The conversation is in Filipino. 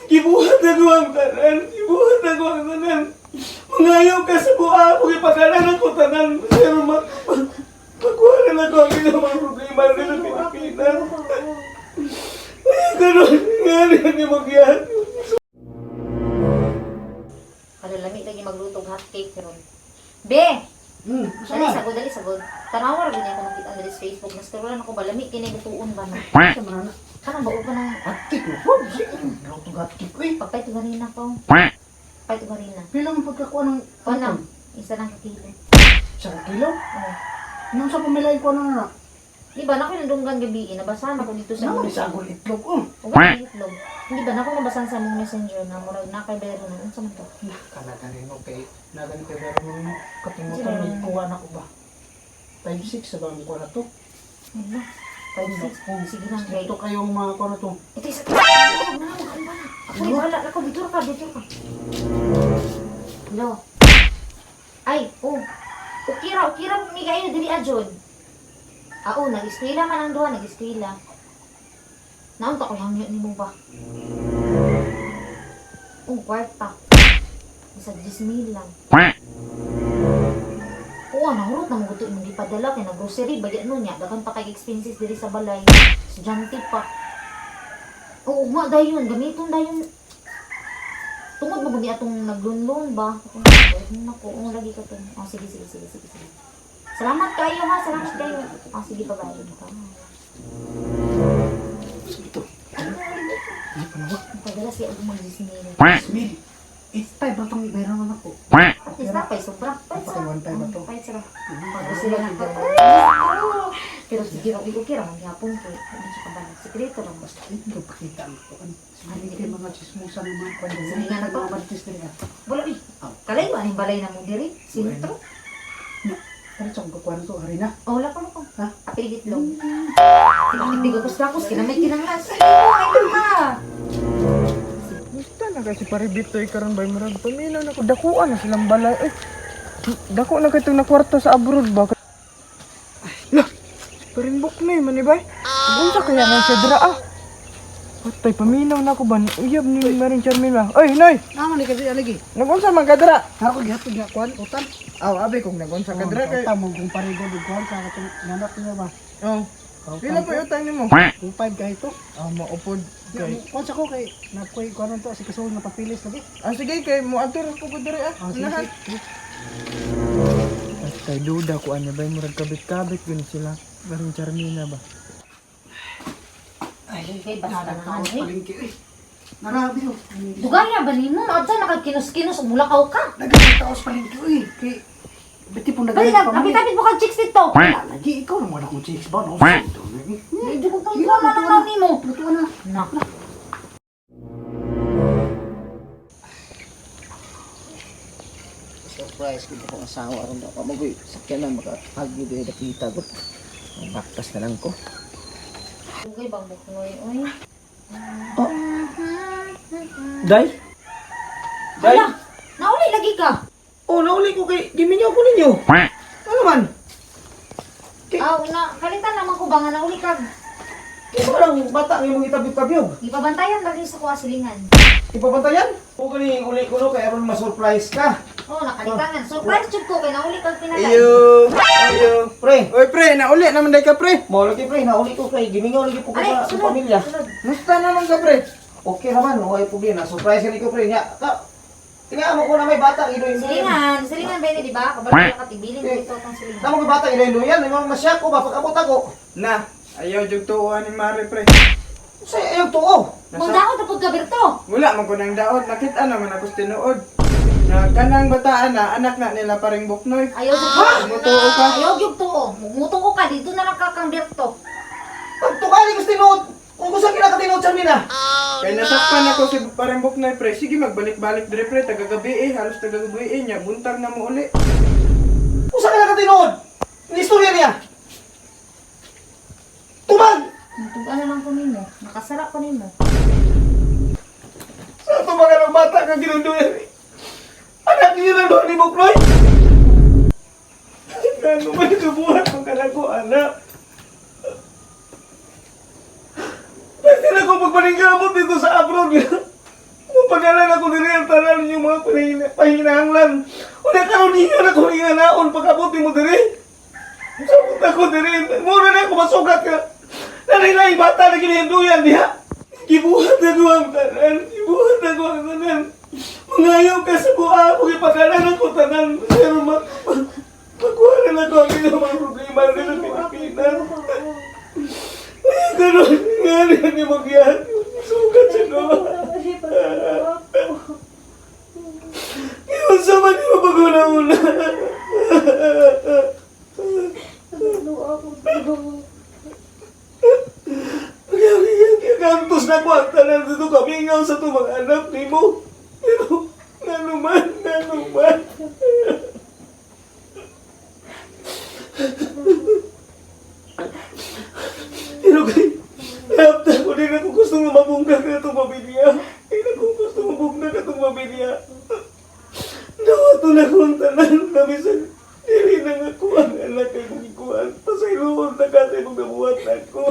Gibuhat ako ang tanan. Gibuhat ako ang tanan. Mangayaw ka sa buha ako. Ipadalan ako tanan. Pero magkuha na ako ang ginawang problema nila sa Pilipinas. Ay, ganun. Nga rin yung magyari. Kalalami lagi magluto hot cake pero. Be! Dali sagod, dali sagod. Tanawa ra gani ako nakita dali sa Facebook. Naskarolan ako balami kini gutuon ba na. Kanang bago pa nang Atik mo po. Luto atik ko eh. papay to ganina ko. Papay to ganina. Pilang pagkakuha ng Panang isa lang ka kilo. Isang kilo? Oh. Nang sa pamilay ko na. Di ba na ko nandunggan gabi nabasahan ako dito sa Naman sa agol itlog oh. Uga itlog. Hindi ba na ko nabasahan sa mong messenger na murag na kay Bero na unsa man to? Kanata rin mo kay nagan kay pero mo katimutan may kuha na ko ba. 5-6 sa bang kuha na to. Ano? 5-6. Sige lang, Gray. Ito kayong mga kuha na to. Ito isa. Oh, na ako ba na? Ako wala ako dito ka, dito ka. Hello. Ay, oh. Ukira mi kayo dili adjod. Oo, nag-eskwela man ang duha, nag-eskwela. Naunta ko hangyo nimo ba? Kwarta. Isa 10,000 lang. Oo, nahurot na mo ito yung ipadala kaya na-grocery, bagyan nun niya. Dagan pa kay expenses diri sa balay. Estudyante pa. Oo, nga dayon, gamiton dayon. Tungod mo gani atong naglunlon ba? Oo, lagi ka to. Oh, sige. Salamat kayo ha, salamat kayo. Oh, sige, bye-bye. Ito. Ano pa na ba? Pagdala siya ako mag-disney. Smil. Itay ba itong ibayran na ako? At least napay, sobra. Napakaiwan tayo ba to? Pahit sila. Sila na pero sige, okay lang. Maghapon ko. Hindi siya kabalang. Sikreto lang. Basta ito pakita mo ko. Ano Hindi kayo mga chismosa naman ko. Sige nga na to. Mga artist nila. Wala eh. Kalay ba? Anong balay na mo diri? Sintro? Ano saan ko kuha na to? Hari na? Oh, wala pa ko. Ha? Apil itlog. Sige, tigagos-lakos. Kinamay kinangas. Ay, ka! Gusto na kasi paribito karon bay murag pamilya na ko dakuan na silang balay. Dako na kitong na kwarta sa abroad ba. Lah, parimbok na man ba? Unsa kaya nga siya dira ah? Patay paminaw na ko ba? Uyab ni Maring Charmila. Oy, Noy. Naman ni kasi alagi. Nagunsa man ka dira? Ako gihatod nga kuan utan. Abi kung nagunsa ka dira kay. Tama kung parigo di kuan sa katong nanak niya ba. Oh. Pila pa utang nimo? Kung 5 ka ito. Maupod kay. Kuan sa ko kay nakoy kuan to si kasul na papilis lagi. Sige kay mo atur ko ko diri ah. Lahat. Kay duda ko ano ba murag kabit-kabit yun sila. Maring Charmila ba? Ay, basta na naman eh. Palingki eh. Narabi oh. Dugaya ba ni mo? Adsa nakagkinos-kinos ug mulakaw ka? Nagkataos palingki eh. Kay Beti pun Bali nagay ka, kapit-kapit mo kang chicks dito. Lagi ikaw naman ako chicks ba no? Hindi ko kang drama ng mami mo. Luto na. Nak. Surprise ko ko asawa aron daw magoy sakyan na makahagi diri nakita ko. Baktas na lang ko. Dugay bang buknoy oy. Oh. Day? Day? Hala, nauli lagi ka. Oh, nauli ko kay gimingaw ko ninyo. Ano man? Na kalitan naman ko ba nga nauli ka. Kaya parang bata ang imong itabit-tabyog. Ipabantayan lagi sa kuha silingan. Ipapantayan? O kani uli ko no kay aron ma-surprise ka. Oh, nakalitangan. Surprise jud ko kay nauli ka pinala. Ayo, pre. Oy pre, nauli naman day ka pre. Mo lagi pre, nauli ko kay gimingaw lagi po ko Ay, sa pamilya. Musta naman ka pre? Okay naman, no ay problema. Surprise ni ko pre nya. Tingnan mo ko na may bata ido indo. Silingan ba di ba? Kabalo ka tibilin dito tong silingan. Tamo ko bata ido indo yan, may mga masya ko ba pag-abot ako. Na, ayaw jug tuwa ni Mari pre. Sa ayog tuo. Mong daot tapos ka Berto. Wala man ko nang daot, nakita naman ako sa tinuod. Na kanang bataan na anak na nila paring Buknoy. Ayaw jud ko. Mutuo ka. Ayaw jud to. Mutuo ka dito na lang ka kang Berto. Pag tukali ko tinuod, kung gusto kinakatinuod sa mina. Kaya nasakpan ako si paring Buknoy pre. Sige magbalik-balik dire pre, tagagabi halos tagagabi niya, buntag na mo uli. Kung saan kinakatinuod? Ang istorya niya. Tumag! Tugan na lang ko nimo. Nakasara ko nimo. Sa ito mga ng bata kang ginunduyan eh. Anak niyo na doon ni Buknoy. Ano man kabuhat ko ko anak. Pwede na ko magpaningkamot dito sa abroad. pagalan ako diri ang tanan ninyo mga pahinahanglan. Una karon hingan ako hinganaon pag-abot mo diri. Sabot ako diri, mura na ako masugat ka. Nanay bata na kinihinduyan diha. Gibuhat ako ang tanan, gibuhat ako ang tanan. Mangayaw ka sa buha, kung ipagalan ako tanan. Pero magkuha na ako ang ilang mga problema nila sa Pilipinas. Kaya gano'n, nga rin ni Magyat. Sugat siya ko. Iwan sa man yung pag-una-una. Kaya kantos na ko ang tanan dito kami ngaw sa ito mga anak ni mo. Pero, nanuman. Pero hapta ko din ako gusto mabunggag na itong pamilya. Kaya ako gusto mabunggag na itong pamilya. Nawato na ko ang tanan na bisan. Dili na nga ko ang anak ay kong ikuhan. Pasayloon na kasi mong nabuhat na ko.